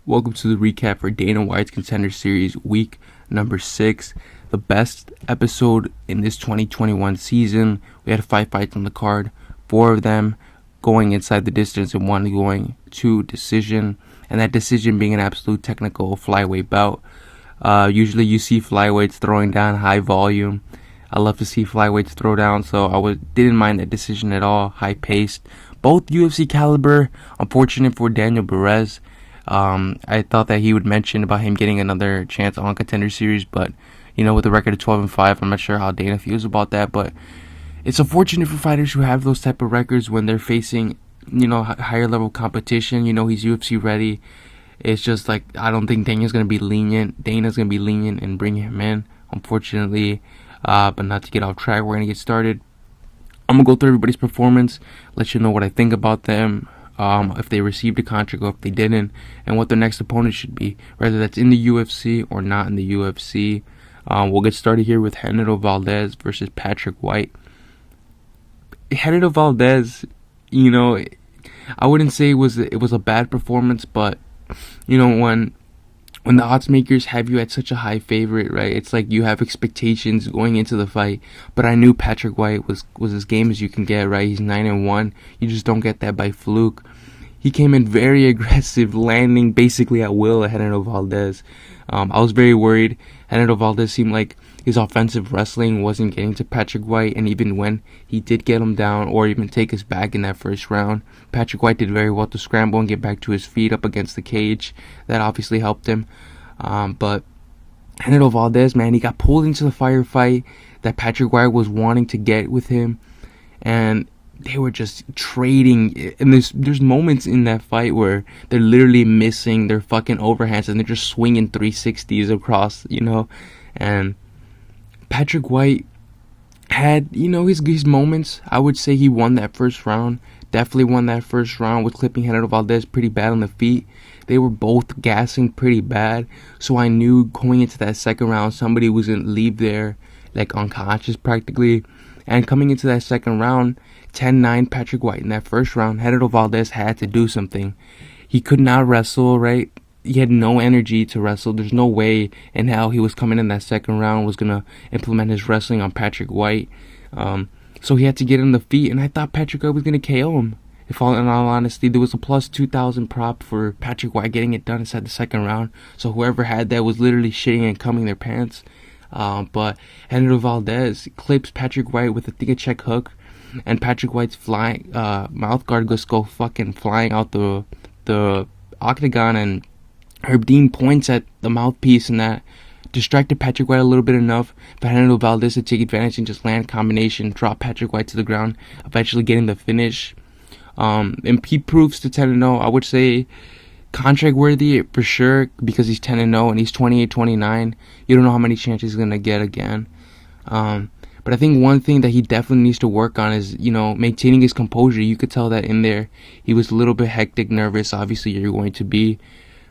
Welcome to the recap for Dana White's Contender Series week number 6. The best episode in this 2021 season. We had 5 fights on the card, 4 of them going inside the distance and 1 going to decision. And that decision being an absolute technical flyweight bout. Usually you see flyweights throwing down high volume. I love to see flyweights throw down, so didn't mind that decision at all. High paced, both UFC caliber. Unfortunate for Daniel Barez. I thought that he would mention about him getting another chance on Contender Series, but with a record of 12-5, I'm not sure how Dana feels about that. But it's unfortunate for fighters who have those type of records when they're facing higher level competition. He's UFC ready. It's just like I don't think Dana's gonna be lenient and bring him in, unfortunately. But not to get off track, we're gonna get started. I'm gonna go through everybody's performance, let you know what I think about them. If they received a contract or if they didn't, and what their next opponent should be, whether that's in the UFC or not in the UFC. We'll get started here with Genaro Valdez versus Patrik White. Genaro Valdez, I wouldn't say it was a bad performance, but when the odds makers have you at such a high favorite, right? It's like you have expectations going into the fight. But I knew Patrik White was as game as you can get, right? He's 9-1. You just don't get that by fluke. He came in very aggressive, landing basically at will at Genaro Valdez. I was very worried. Genaro Valdez seemed like his offensive wrestling wasn't getting to Patrik White, and even when he did get him down or even take his back in that first round, Patrik White did very well to scramble and get back to his feet up against the cage. That obviously helped him. But Genaro Valdez, man, he got pulled into the firefight that Patrik White was wanting to get with him, and they were just trading. And there's moments in that fight where they're literally missing their fucking overhands and they're just swinging 360s across, and Patrik White had, his moments. I would say he won that first round. Definitely won that first round with clipping Genaro Valdez pretty bad on the feet. They were both gassing pretty bad. So I knew going into that second round, somebody was going to leave there, like unconscious practically. And coming into that second round, 10-9 Patrik White in that first round, Genaro Valdez had to do something. He could not wrestle, right? He had no energy to wrestle. There's no way in hell he was coming in that second round was going to implement his wrestling on Patrik White. So he had to get on the feet, and I thought Patrik White was going to KO him. In all honesty, there was a plus 2,000 prop for Patrik White getting it done inside the second round. So whoever had that was literally shitting and coming their pants. But Genaro Valdez clips Patrik White with a check hook, and Patrik White's flying mouth guard just go fucking flying out the octagon, and Herb Dean points at the mouthpiece, and that distracted Patrik White a little bit enough for Genaro Valdez to take advantage and just land combination, drop Patrik White to the ground, eventually getting the finish. And he proves to 10-0. I would say contract worthy for sure because he's 10-0 and he's 28-29. You don't know how many chances he's gonna get again. But I think one thing that he definitely needs to work on is, maintaining his composure. You could tell that in there. He was a little bit hectic, nervous. Obviously, you're going to be.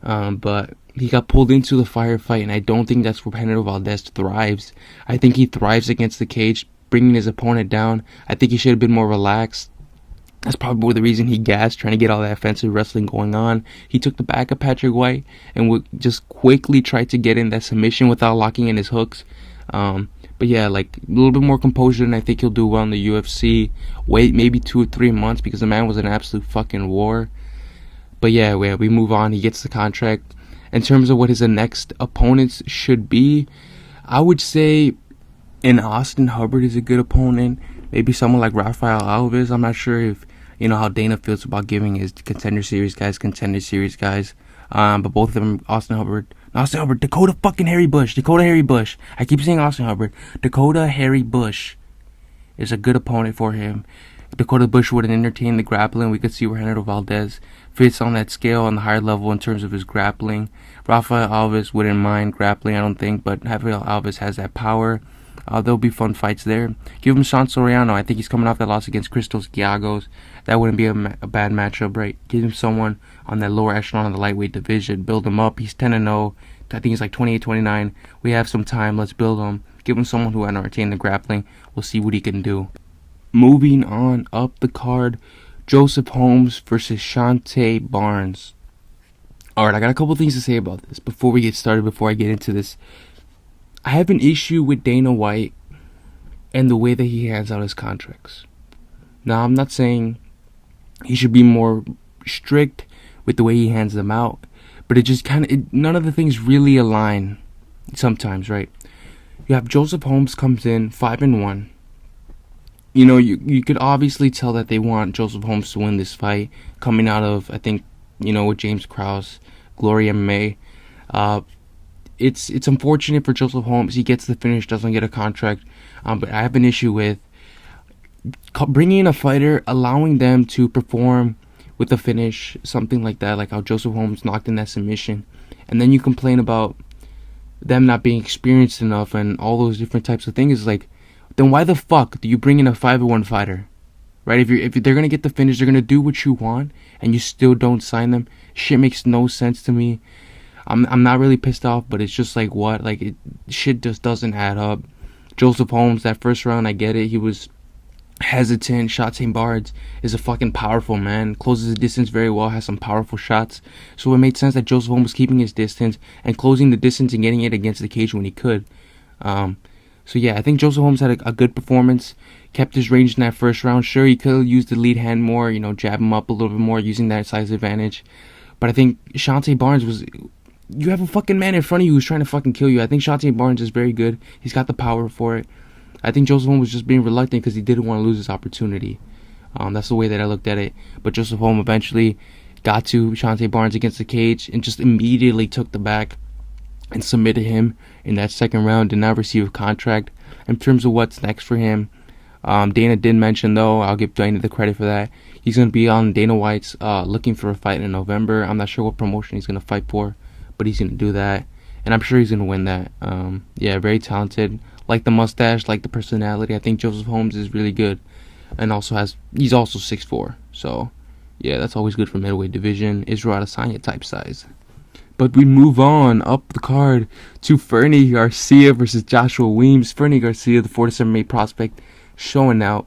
But he got pulled into the firefight, and I don't think that's where Genaro Valdez thrives. I think he thrives against the cage, bringing his opponent down. I think he should have been more relaxed. That's probably the reason he gassed, trying to get all that offensive wrestling going on. He took the back of Patrik White and would just quickly try to get in that submission without locking in his hooks. But yeah, like a little bit more composure, and I think he'll do well in the UFC. Wait maybe 2 or 3 months because the man was an absolute fucking war. But yeah, we move on. He gets the contract. In terms of what his next opponents should be, I would say an Austin Hubbard is a good opponent. Maybe someone like Rafael Alves. I'm not sure if how Dana feels about giving his Contender Series guys. But both of them, Austin Hubbard, Dakota Harry Bush. I keep saying Austin Hubbard. Dakota Harry Bush is a good opponent for him. Dakota Bush wouldn't entertain the grappling. We could see where Genaro Valdez fits on that scale on the higher level in terms of his grappling. Rafael Alves wouldn't mind grappling, I don't think, but Rafael Alves has that power. There'll be fun fights there. Give him Sean Soriano. I think he's coming off that loss against Christos Giagos. That wouldn't be a bad matchup, right? Give him someone on that lower echelon of the lightweight division. Build him up. He's 10-0. I think he's like 28-29. We have some time. Let's build him. Give him someone who can entertain the grappling. We'll see what he can do. Moving on up the card, Joseph Holmes versus Shonte Barnes. Alright, I got a couple things to say about this before we get started, before I get into this. I have an issue with Dana White and the way that he hands out his contracts. Now, I'm not saying he should be more strict with the way he hands them out, but it just none of the things really align sometimes, right? You have Joseph Holmes comes in 5-1. You know, you could obviously tell that they want Joseph Holmes to win this fight, coming out of, I think, you know, with James Krause, Glory MMA. It's unfortunate for Joseph Holmes. He gets the finish, doesn't get a contract. But I have an issue with bringing in a fighter, allowing them to perform with a finish, something like that, like how Joseph Holmes knocked in that submission. And then you complain about them not being experienced enough and all those different types of things. Like, then why the fuck do you bring in a 5-1 fighter? Right? If they're going to get the finish, they're going to do what you want, and you still don't sign them. Shit makes no sense to me. I'm not really pissed off, but it's just like, what? Like, shit just doesn't add up. Joseph Holmes, that first round, I get it. He was hesitant. Shonte Barez is a fucking powerful man. Closes the distance very well, has some powerful shots. So it made sense that Joseph Holmes was keeping his distance and closing the distance and getting it against the cage when he could. So yeah, I think Joseph Holmes had a good performance. Kept his range in that first round. Sure, he could have used the lead hand more, you know, jab him up a little bit more, using that size advantage. But I think Shonte Barez was... You have a fucking man in front of you who's trying to fucking kill you. I think Shonte Barez is very good. He's got the power for it. I think Joseph Holmes was just being reluctant because he didn't want to lose his opportunity. That's the way that I looked at it. But Joseph Holmes eventually got to Shonte Barez against the cage and just immediately took the back and submitted him in that second round. Did not receive a contract. In terms of what's next for him, Dana did mention, though, I'll give Dana the credit for that, he's going to be on Dana White's looking for a fight in November. I'm not sure what promotion he's going to fight for, but he's going to do that. And I'm sure he's going to win that. Yeah, very talented. Like the mustache, like the personality. I think Joseph Holmes is really good. And he's also 6'4". So, yeah, that's always good for middleweight division. Israel Adesanya type size. But we move on up the card to Fernie Garcia versus Joshua Weems. Fernie Garcia, the 47 prospect, showing out.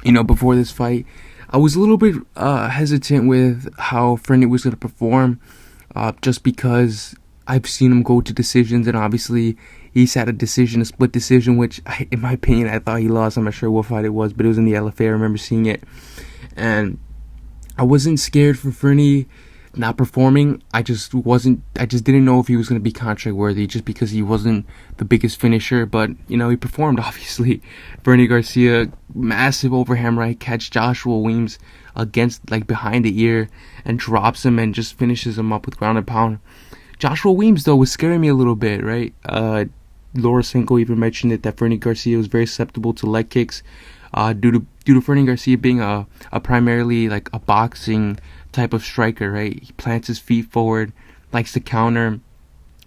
You know, before this fight, I was a little bit hesitant with how Fernie was going to perform, just because I've seen him go to decisions, and obviously he's had a split decision, which, in my opinion, I thought he lost. I'm not sure what fight it was, but it was in the LFA. I remember seeing it, and I wasn't scared for Fernie not performing. I just didn't know if he was going to be contract worthy, just because he wasn't the biggest finisher. But, you know, he performed, obviously. Fernie Garcia, massive overhand right, catch Joshua Weems against, like, behind the ear, and drops him and just finishes him up with ground and pound. Joshua Weems, though, was scaring me a little bit, right? Laura Senko even mentioned it, that Fernie Garcia was very susceptible to leg kicks, due to Fernie Garcia being a primarily, like, a boxing type of striker, right? He plants his feet forward, likes to counter,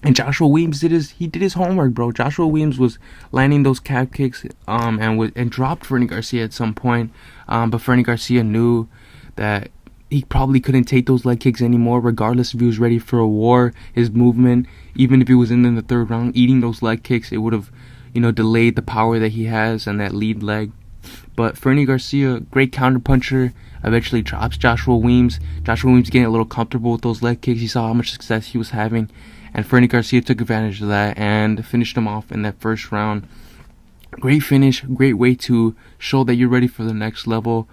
and Joshua Weems did his homework, bro. Joshua Weems was landing those calf kicks, and dropped Fernie Garcia at some point, but Fernie Garcia knew that he probably couldn't take those leg kicks anymore, regardless if he was ready for a war. His movement, even if he was in the third round, eating those leg kicks, it would have, you know, delayed the power that he has and that lead leg. But Fernie Garcia, great counterpuncher, eventually drops Joshua Weems. Joshua Weems getting a little comfortable with those leg kicks. He saw how much success he was having, and Fernie Garcia took advantage of that and finished him off in that first round. Great finish, great way to show that you're ready for the next level.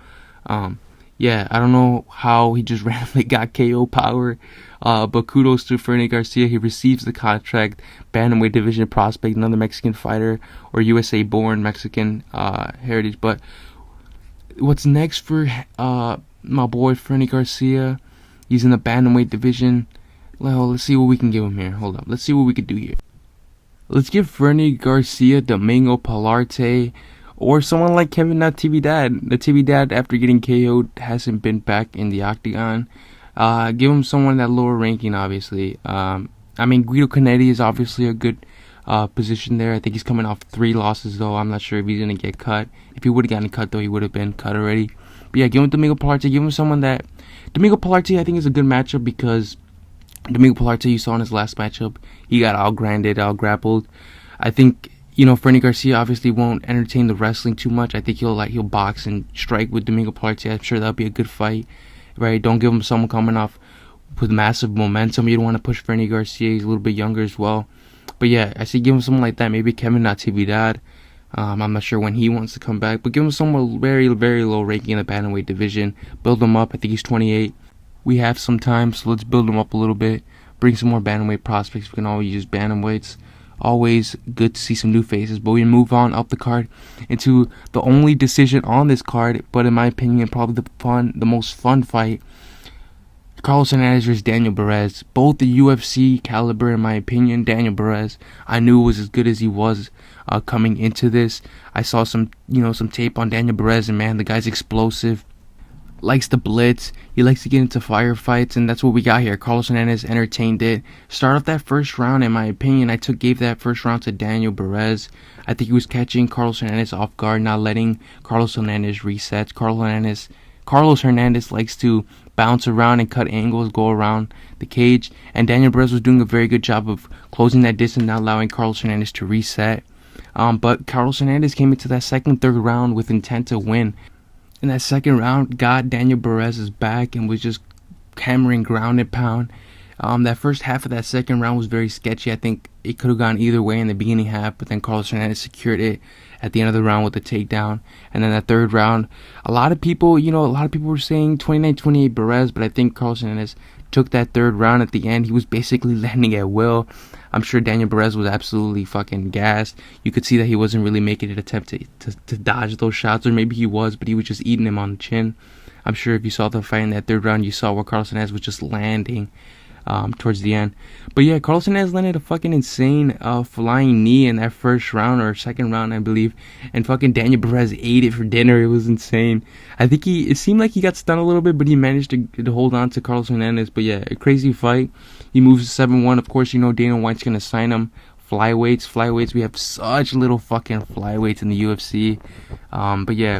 Yeah, I don't know how he just randomly got KO power, but kudos to Fernie Garcia. He receives the contract, bantamweight division prospect, another Mexican fighter, or USA-born Mexican heritage. But what's next for my boy Fernie Garcia? He's in the bantamweight division. Well, let's see what we can give him here. Hold up, let's see what we can do here. Let's give Fernie Garcia Domingo Pilarte, or someone like Kevin Natividad. Natividad, after getting KO'd, hasn't been back in the octagon. Give him someone that lower ranking, obviously. I mean, Guido Canetti is obviously a good position there. I think he's coming off 3 losses, though. I'm not sure if he's going to get cut. If he would have gotten cut, though, he would have been cut already. But yeah, give him Domingo Pilarte. Give him someone that... Domingo Pilarte, I think, is a good matchup, because Domingo Pilarte, you saw in his last matchup, he got out-grinded, out-grappled. I think... You know, Fernie Garcia obviously won't entertain the wrestling too much. I think he'll box and strike with Domingo Pilarte. I'm sure that'll be a good fight, right? Don't give him someone coming off with massive momentum. You don't want to push Fernie Garcia. He's a little bit younger as well. But yeah, I say give him something like that. Maybe Kevin Natividad. I'm not sure when he wants to come back, but give him somewhere very, very low ranking in the bantamweight division. Build him up. I think he's 28. We have some time, so let's build him up a little bit. Bring some more bantamweight prospects. We can always use bantamweights. Always good to see some new faces. But we move on up the card into the only decision on this card, but in my opinion, probably the most fun fight. Carlos Hernandez versus Daniel Barez. Both the UFC caliber, in my opinion. Daniel Barez, I knew was as good as he was coming into this. I saw some tape on Daniel Barez, and man, the guy's explosive. Likes to blitz. He likes to get into firefights, and that's what we got here. Carlos Hernandez entertained it. Start off that first round, in my opinion, I gave that first round to Daniel Barez. I think he was catching Carlos Hernandez off guard, not letting Carlos Hernandez reset. Carlos Hernandez likes to bounce around and cut angles, go around the cage, and Daniel Barez was doing a very good job of closing that distance, not allowing Carlos Hernandez to reset. But Carlos Hernandez came into that second, third round with intent to win. In that second round, got Daniel Barez's back and was just hammering ground and pound. That first half of that second round was very sketchy. I think it could have gone either way in the beginning half, but then Carlos Hernandez secured it at the end of the round with a takedown. And then that third round, a lot of people were saying 29-28 Barez, but I think Carlos Hernandez took that third round at the end. He was basically landing at will. I'm sure Daniel Barez was absolutely fucking gassed. You could see that he wasn't really making an attempt to dodge those shots, or maybe he was, but he was just eating him on the chin. I'm sure if you saw the fight in that third round, you saw where Carlos Hernandez was just landing towards the end. But yeah, Carlos Hernandez landed a fucking insane flying knee in that first round or second round, I believe, and fucking Daniel Barez ate it for dinner. It was insane. I think it seemed like he got stunned a little bit, but he managed to hold on to Carlos Hernandez. But yeah, a crazy fight. He moves to 7-1. Of course, Dana White's gonna sign him. Flyweights. We have such little fucking flyweights in the UFC. But yeah,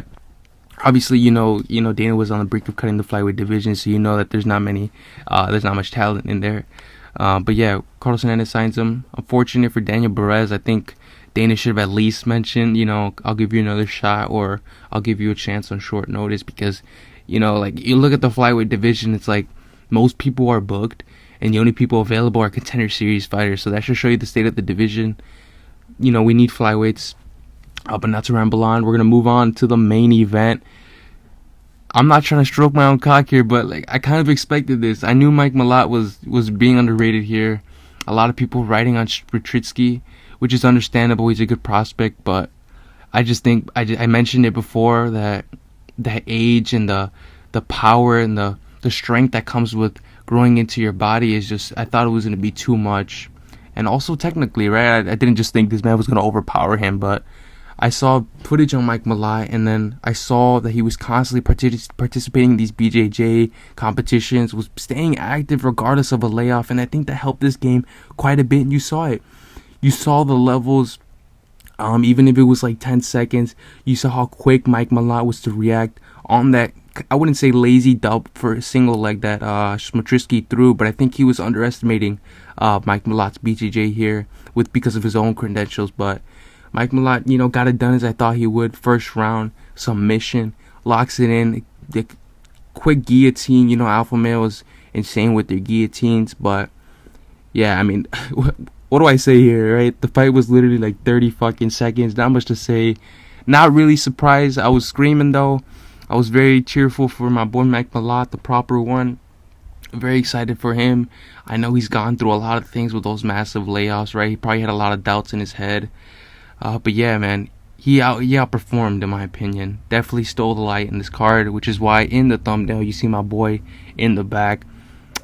obviously, Dana was on the brink of cutting the flyweight division, so you know that there's not much talent in there. But yeah, Carlos Hernandez signs him. Unfortunate for Daniel Barez. I think Dana should have at least mentioned, I'll give you another shot, or I'll give you a chance on short notice, because, you look at the flyweight division, it's like most people are booked, and the only people available are Contender Series fighters. So that should show you the state of the division. We need flyweights. But not to ramble on, we're going to move on to the main event. I'm not trying to stroke my own cock here, but I kind of expected this. I knew Mike Malott was being underrated here. A lot of people writing on Smotritsky, which is understandable. He's a good prospect, but I just think, I mentioned it before, that the age and the power and the strength that comes with growing into your body is just, I thought it was going to be too much. And also technically, right, I didn't just think this man was going to overpower him, but I saw footage on Mike Malott, and then I saw that he was constantly participating in these BJJ competitions, was staying active regardless of a layoff, and I think that helped this game quite a bit, and you saw it. You saw the levels, even if it was 10 seconds, you saw how quick Mike Malott was to react on that, I wouldn't say lazy dub for a single leg that Smotritsky threw, but I think he was underestimating Mike Malott's BJJ here because of his own credentials, but Mike Malott, got it done as I thought he would. First round, submission, locks it in. The quick guillotine, Alpha Male was insane with their guillotines. But, yeah, I mean, what do I say here, right? The fight was literally 30 fucking seconds. Not much to say. Not really surprised. I was screaming, though. I was very cheerful for my boy Mike Malott, the proper one. Very excited for him. I know he's gone through a lot of things with those massive layoffs, right? He probably had a lot of doubts in his head. But yeah, man, he outperformed, in my opinion. Definitely stole the light in this card, which is why in the thumbnail you see my boy in the back.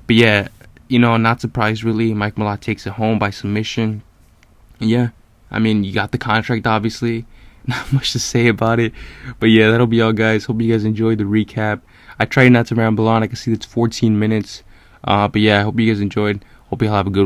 But yeah, not surprised really. Mike Malott takes it home by submission. Yeah, I mean, you got the contract, obviously. Not much to say about it. But yeah, that'll be all, guys. Hope you guys enjoyed the recap. I tried not to ramble on. I can see it's 14 minutes. But yeah, I hope you guys enjoyed. Hope you all have a good one.